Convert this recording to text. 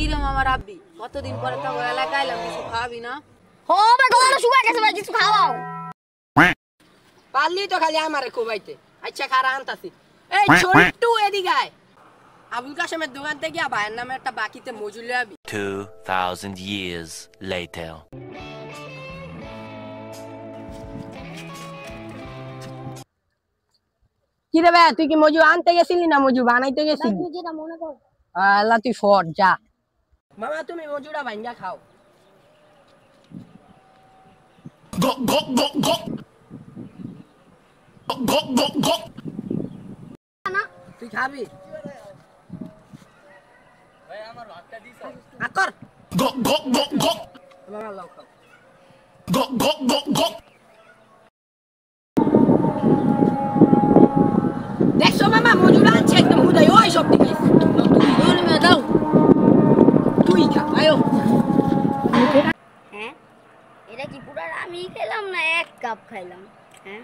কি রে মামা রাব্বি কতদিন পরে তো এলাকায় এলাম কিছু খাওয়াবি না ও ভাই গলাটা শুকায় গেছে ভাই কিছু খাওয়াও পারলি তো খালি আমারে কোবাইতে আচ্ছা খারা আনতাছি এই ছোট্টু এদিকে আয় আবুল কাশেমের দোকান থেকে ভাইয়ের নামে একটা বাকিতে মজুর লবি 2000 years later কি রে ভাই তুই কি মজু আনতে গেছিলি না মজু বানাইতে গেছিলি তুই যেটা মনে কর আল্লাহ তুই ফট যা মামা তুমি মজুরা ভাঙ্গা খাও go go go go go go go না তুই খাবি ভাই আমার ভাতটা দিছ আকর go go go go মামা লাও খাও go go go go দেখছো মামা মজুরা আনছে একদম হুদাই ওই সব দিকে তুই মে দাও তুই খা আয়ো হ্যাঁ এটা কি পুরা আমি খেলাম না এক কাপ খাইলাম হ্যাঁ